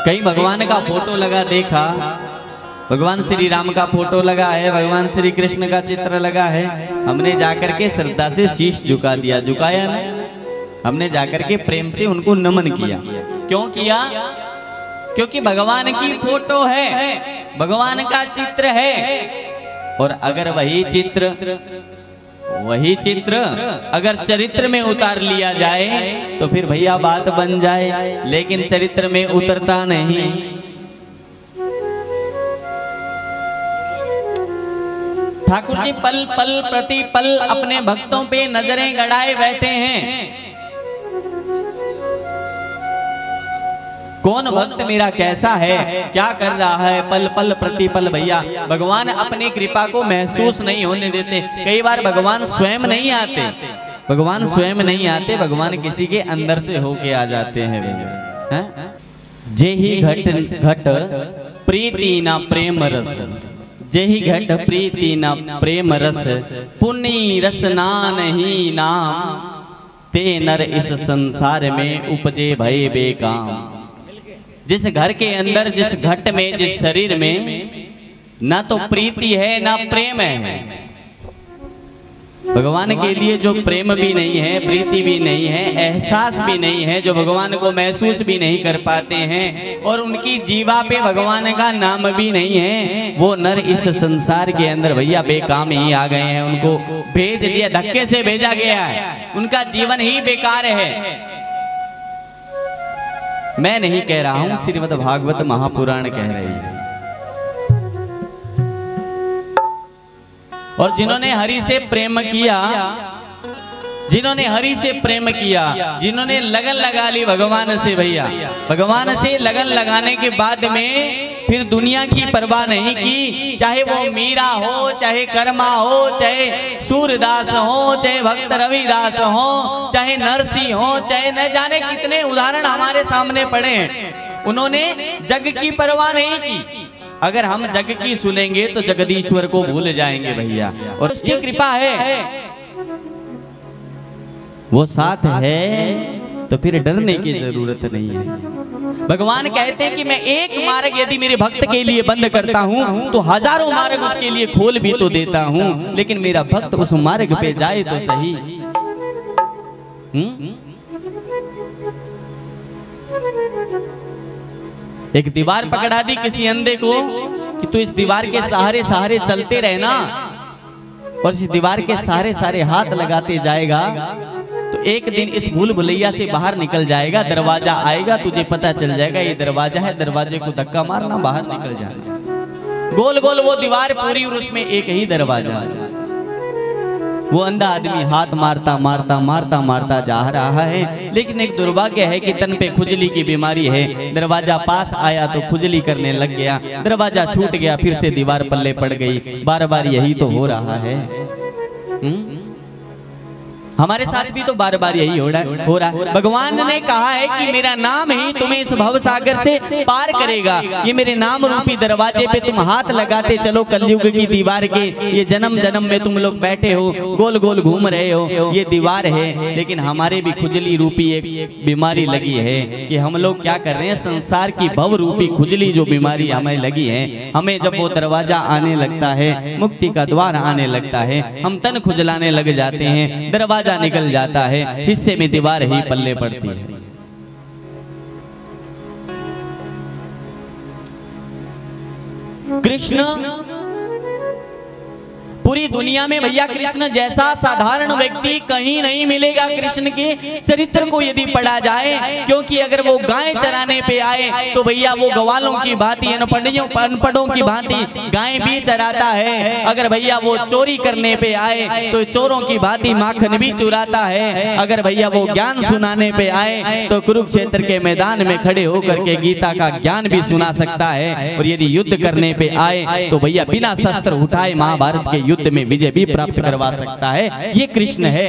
कहीं भगवान का फोटो लगा देखा, भगवान श्री राम का फोटो लगा है, भगवान श्री कृष्ण का चित्र लगा है, हमने जाकर के श्रद्धा से शीश झुका दिया, झुकाया ना, हमने जाकर के प्रेम से उनको नमन किया। क्यों किया? क्योंकि भगवान की फोटो है, भगवान का चित्र है। और अगर वही चित्र अगर चरित्र में उतार लिया जाए तो फिर भैया बात बन जाए, लेकिन चरित्र में उतरता नहीं। ठाकुर जी पल पल प्रति पल अपने भक्तों पे नजरें गड़ाए बैठे हैं। कौन भक्त मेरा कैसा है, क्या कर रहा है, पल पल प्रति पल भैया भगवान अपनी कृपा को महसूस नहीं होने देते। कई बार भगवान स्वयं नहीं आते, भगवान स्वयं नहीं आते, भगवान किसी के अंदर से होके आ जाते हैं भैया। जे ही घट प्रीति ना प्रेम रस, जे ही घट प्रीति ना प्रेम रस, पुण्य रस ना नहीं नाम, ते नर इस संसार में उपजे भय बेकाम। जिस घर के अंदर, जिस घट में, जिस शरीर में ना तो प्रीति है ना प्रेम है, भगवान के लिए जो प्रेम भी नहीं है, प्रीति भी नहीं है, एहसास भी नहीं है, जो भगवान को महसूस भी नहीं कर पाते हैं, और उनकी जीवा पे भगवान का नाम भी नहीं है, वो नर इस संसार के अंदर भैया बेकाम ही आ गए हैं। उनको भेज दिया, धक्के से भेजा गया है, उनका जीवन ही बेकार है। मैं नहीं कह रहा हूं, श्रीमद् भागवत महापुराण कह रही है। और जिन्होंने हरि से प्रेम किया, जिन्होंने हरि से प्रेम किया, जिन्होंने लगन लगा ली भगवान से भैया, भगवान से लगन लगाने के बाद में फिर दुनिया की परवाह नहीं की, चाहे वो मीरा हो, चाहे कर्मा हो, चाहे सूरदास हो, चाहे भक्त रविदास हो, चाहे नरसिंह हो, चाहे न जाने कितने उदाहरण हमारे सामने पड़े हैं। उन्होंने जग की परवाह नहीं की। अगर हम जग की सुनेंगे तो जगदीश्वर को भूल जाएंगे भैया, और उसकी कृपा है, वो साथ है, तो फिर डरने की जरूरत नहीं है। भगवान कहते हैं कि मैं एक मार्ग यदि मेरे भक्त के लिए बंद करता हूं तो हजारों मार्ग उसके लिए खोल भी तो देता हूं, लेकिन मेरा भक्त उस मार्ग पे जाए तो सही। एक दीवार पकड़ा दी किसी अंधे को कि तू इस दीवार के सहारे सहारे चलते रहना, और इस दीवार के सहारे सहारे हाथ लगाते जाएगा तो एक दिन इस भूल भुलैया से बाहर निकल जाएगा, दरवाजा आएगा, तुझे पता चल जाएगा ये दरवाजा है, दरवाजे को धक्का मारना, बाहर निकल जाएगा। गोल गोल वो दीवार पूरी और उसमें एक ही दरवाजा। वो अंधा आदमी हाथ मारता मारता मारता मारता जा रहा है, लेकिन एक दुर्भाग्य है कि तन पे खुजली की बीमारी है। दरवाजा पास आया तो खुजली करने लग गया, दरवाजा छूट गया, फिर से दीवार पल्ले पड़ गई। बार बार यही तो हो रहा है। हमारे साथ भी तो बार बार यही हो रहा है। भगवान ने कहा है कि मेरा नाम ही तुम्हें इस भव सागर से पार करेगा। ये मेरे नाम रूपी दरवाजे पे तुम हाथ लगाते चलो, कलयुग की दीवार के, ये जन्म जन्म में तुम लोग बैठे हो, गोल गोल घूम रहे हो, ये दीवार है, लेकिन हमारे भी खुजली रूपी एक बीमारी लगी है कि हम लोग क्या कर रहे हैं, संसार की भव रूपी खुजली जो बीमारी हमें लगी है, हमें जब वो दरवाजा आने लगता है, मुक्ति का द्वार आने लगता है, हम तन खुजलाने लग जाते हैं, दरवाजा निकल जाता है, हिस्से में दीवार ही पल्ले पड़ती है। कृष्ण पूरी दुनिया में भैया कृष्ण जैसा साधारण व्यक्ति कहीं नहीं मिलेगा। कृष्ण के चरित्र को यदि पढ़ा जाए, क्योंकि अगर वो गाय चराने पे आए तो भैया वो गवालों की भांति, अनपढ़ों की भांति गाय भी चराता है। अगर भैया वो चोरी करने पे आए तो चोरों की भांति माखन भी चुराता है। अगर भैया वो ज्ञान सुनाने पे आए तो कुरुक्षेत्र के मैदान में खड़े होकर के गीता का ज्ञान भी सुना सकता है। और यदि युद्ध करने पे आए तो भैया बिना शस्त्र उठाए महाभारत के युद्ध में विजय भी प्राप्त करवा सकता है। ये कृष्ण है।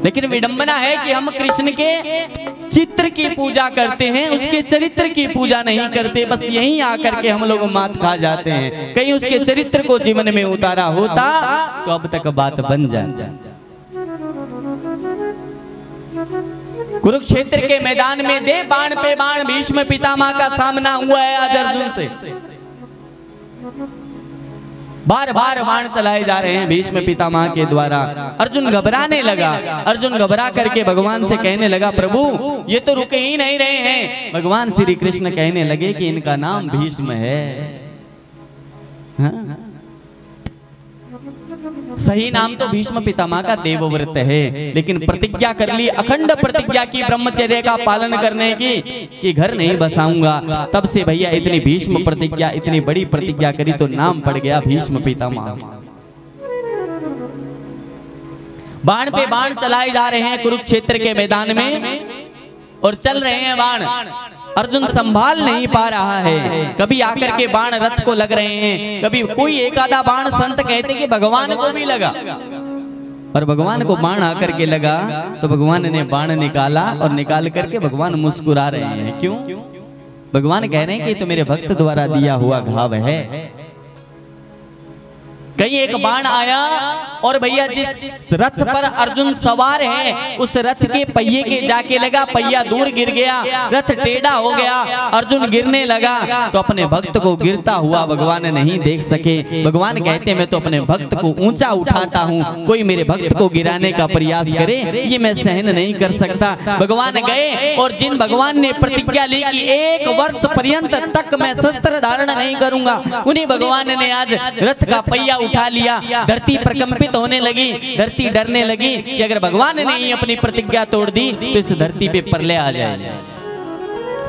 लेकिन विडंबना है कि हम कृष्ण के चित्र की पूजा करते हैं, उसके चरित्र की पूजा नहीं करते। बस यहीं आकर के हम लोग मात खा जाते हैं। कहीं उसके चरित्र को जीवन में उतारा होता तो अब तक बात बन जाती। कुरुक्षेत्र के मैदान में दे बाण पे बाण भीष्म पितामह का सामना हुआ है आज अर्जुन से। बार बार बाण चलाए जा रहे हैं भीष्म पितामह के द्वारा। अर्जुन घबराने लगा। अर्जुन घबरा करके भगवान से कहने लगा, प्रभु ये तो रुके ही नहीं रहे हैं। भगवान श्री कृष्ण कहने लगे कि इनका नाम भीष्म है। हाँ? सही नाम तो भीष्म पितामह का देवव्रत है, लेकिन प्रतिज्ञा कर ली, अखंड प्रतिज्ञा की ब्रह्मचर्य का पालन करने की कि घर नहीं बसाऊंगा। तब से भैया इतनी भीष्म प्रतिज्ञा, इतनी बड़ी प्रतिज्ञा करी तो नाम पड़ गया भीष्म पितामह। बाण पे बाण चलाए जा रहे हैं कुरुक्षेत्र के मैदान में और चल रहे हैं बाण। अर्जुन संभाल नहीं पा रहा है। कभी आकर के बाण रथ को लग रहे हैं, कभी कोई एक आधा बाण संत कहते कि भगवान को भी लगा। और भगवान को बाण आकर के लगा तो भगवान ने बाण निकाला और निकाल करके भगवान मुस्कुरा रहे हैं। क्यों? भगवान कह रहे हैं कि तो मेरे भक्त द्वारा दिया हुआ घाव है। कहीं एक बाण आया और भैया जिस रथ पर अर्जुन सवार है उस रथ के पहिए के जाके लगा, पहिया दूर गिर गया, रथ टेढ़ा हो गया, अर्जुन गिरने लगा तो अपने भक्त को गिरता हुआ भगवान नहीं देख सके। भगवान कहते मैं तो अपने भक्त को ऊंचा उठाता हूँ, कोई मेरे भक्त को गिराने का प्रयास करे ये मैं सहन नहीं कर सकता। भगवान गए और जिन भगवान ने प्रतिज्ञा ली कि 1 वर्ष पर्यंत तक मैं शस्त्र धारण नहीं करूंगा, उन्हीं भगवान ने आज रथ का पहिया उठा लिया। धरती प्रकंपित होने लगी, धरती डरने लगी कि अगर भगवान ने ही अपनी प्रतिज्ञा तोड़ दी तो इस धरती पे प्रलय आ जाए।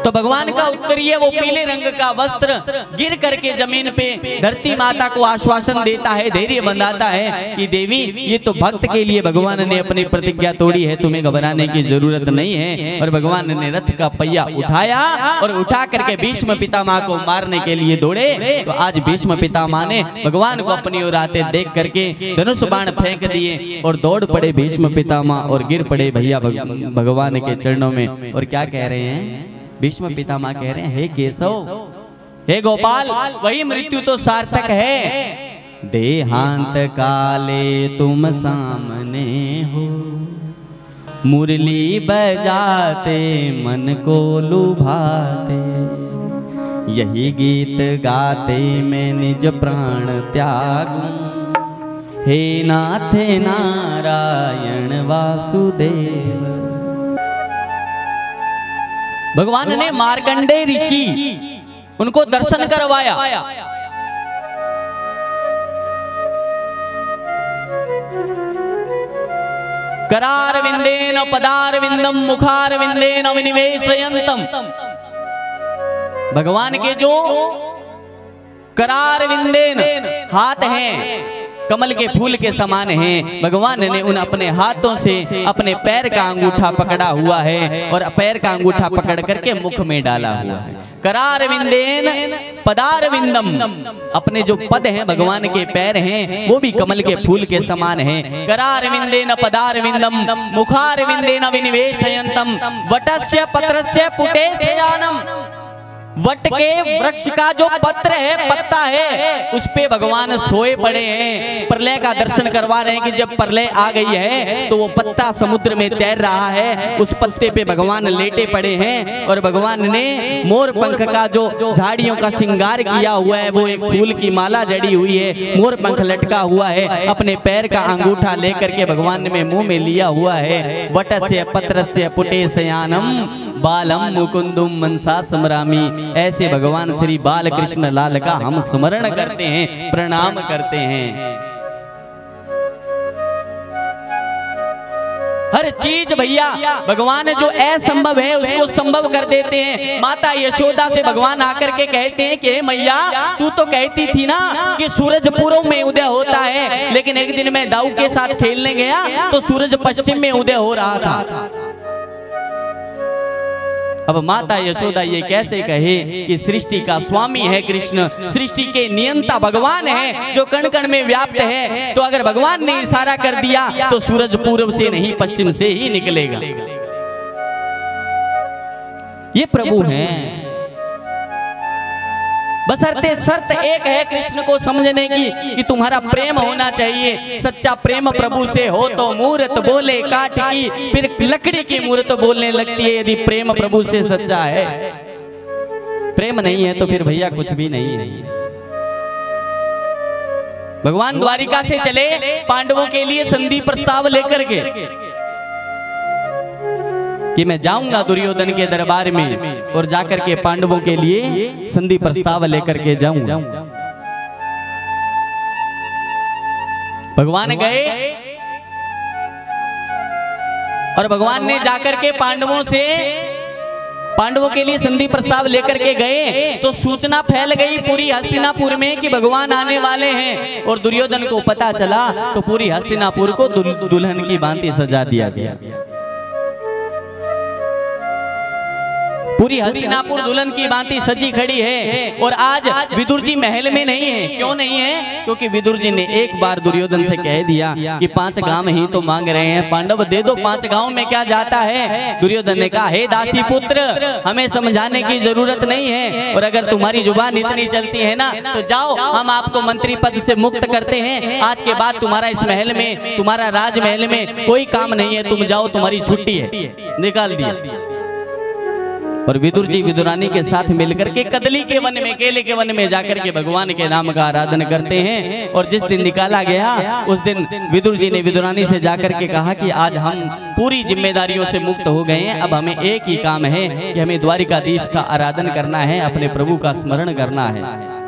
तो भगवान का उत्तरीय वो पीले रंग का वस्त्र गिर करके जमीन पे धरती माता को आश्वासन देता है, धैर्य बंधाता है कि देवी ये तो भक्त के लिए भगवान ने अपनी प्रतिज्ञा तोड़ी है, तुम्हें घबराने की जरूरत नहीं है। और भगवान ने रथ का पहिया उठाया और उठा करके भीष्म पितामह को मारने के लिए दौड़े। तो आज भीष्म पितामह ने भगवान को अपनी ओर आते देख करके धनुष बाण फेंक दिए और दौड़ पड़े भीष्म पितामह और गिर पड़े भैया भगवान के चरणों में। और क्या कह रहे हैं भीष्म पितामह? कह रहे हैं हे केशव, हे गोपाल, वही मृत्यु तो सार्थक है। देहांत काले तुम सामने हो, मुरली बजाते मन को लुभाते, यही गीत गाते मैं निज प्राण त्यागूं, हे नाथ नारायण वासुदेव। भगवान ने मार्कंडेय ऋषि उनको दर्शन करवाया। करारविंदेन पदारविंदम मुखारविंदेन विनिवेशयन्तम। भगवान के जो करारविंदेन हाथ हैं कमल के फूल के समान हैं। भगवान ने उन अपने हाथों से अपने पैर का अंगूठा पकड़ा हुआ है और पैर का अंगूठा पकड़ करके मुख में डाला हुआ है। करारविंदेन पदारविंदम, अपने जो पद हैं भगवान के पैर हैं वो भी कमल के फूल के समान हैं। करारविंदेन पदारविंदम मुखारविंदेन विनिवेशयन्तम, वटस्य पत्रस्य पुटेशयानम। वट के वृक्ष का जो पत्र है, पत्ता है, उस पे भगवान सोए पड़े हैं। प्रलय का दर्शन करवा रहे हैं कि जब प्रलय आ गई है तो वो पत्ता समुद्र में तैर रहा है, उस पत्ते पे भगवान लेटे पड़े हैं। और भगवान ने मोर पंख का जो झाड़ियों का श्रृंगार किया हुआ है, वो एक फूल की माला जड़ी हुई है, मोर पंख लटका हुआ है, अपने पैर का अंगूठा लेकर के भगवान ने मुंह में लिया हुआ है। वटस्य पत्रस्य पुटेशयानम बालम मुकुंदुम मनसा स्मरामि। ऐसे भगवान श्री बाल कृष्ण लाल का हम स्मरण करते हैं, प्रणाम करते हैं। हर चीज भैया भगवान जो असंभव है उसको संभव कर देते हैं। माता यशोदा से भगवान आकर के कहते हैं कि मैया तू तो कहती थी ना कि सूरज पूर्व में उदय होता है, लेकिन एक दिन मैं दाऊ के साथ खेलने गया तो सूरज पश्चिम में उदय हो रहा था। अब माता यशोदा ये कैसे कहे कि सृष्टि का स्वामी है कृष्ण, सृष्टि के नियंता भगवान है जो कण कण में व्याप्त है। तो अगर भगवान ने इशारा कर दिया तो सूरज पूर्व से नहीं पश्चिम से ही निकलेगा। ये प्रभु हैं। बशर्ते शर्त एक है कृष्ण को समझने की कि तुम्हारा प्रेम होना चाहिए। सच्चा प्रेम प्रभु से हो तो मूर्त बोले काठ की, फिर लकड़ी की मूर्त बोलने लगती है। यदि प्रेम प्रभु से सच्चा है, प्रेम नहीं है तो फिर भैया कुछ भी नहीं है। भगवान द्वारिका से चले पांडवों के लिए संधि प्रस्ताव लेकर के कि मैं जाऊंगा दुर्योधन के दरबार में और जाकर के पांडवों के लिए संधि प्रस्ताव लेकर के जाऊंगा। भगवान गए और भगवान ने जाकर के पांडवों के लिए संधि प्रस्ताव लेकर के गए तो सूचना फैल गई पूरी हस्तिनापुर में कि भगवान आने वाले हैं। और दुर्योधन को पता चला तो पूरी हस्तिनापुर को दुल्हन की भांति सजा दिया गया। पूरी हस्तिनापुर दुल्हन की भांति सजी खड़ी है। और आज विदुर जी महल में नहीं है। क्यों नहीं है? क्योंकि विदुर जी ने एक बार दुर्योधन से कह दिया कि 5 गांव ही तो मांग रहे हैं, पांडव दे दो, 5 गांव में क्या जाता है। दुर्योधन ने कहा, हे दासी पुत्र, हमें समझाने की जरूरत नहीं है, और अगर तुम्हारी जुबान इतनी चलती है ना तो जाओ, हम आपको मंत्री पद से मुक्त करते हैं। आज के बाद तुम्हारा इस महल में, तुम्हारा राजमहल में कोई काम नहीं है, तुम जाओ, तुम्हारी छुट्टी है। निकाल दिया। और विदुर जी विदुरानी के साथ मिलकर के कदली के वन में, केले के वन में जाकर के भगवान के नाम का आराधन करते हैं। और जिस दिन निकाला गया उस दिन विदुर जी ने विदुरानी से जाकर के कहा कि आज हम पूरी जिम्मेदारियों से मुक्त हो गए हैं, अब हमें एक ही काम है कि हमें द्वारिकाधीश का आराधन करना है, अपने प्रभु का स्मरण करना है।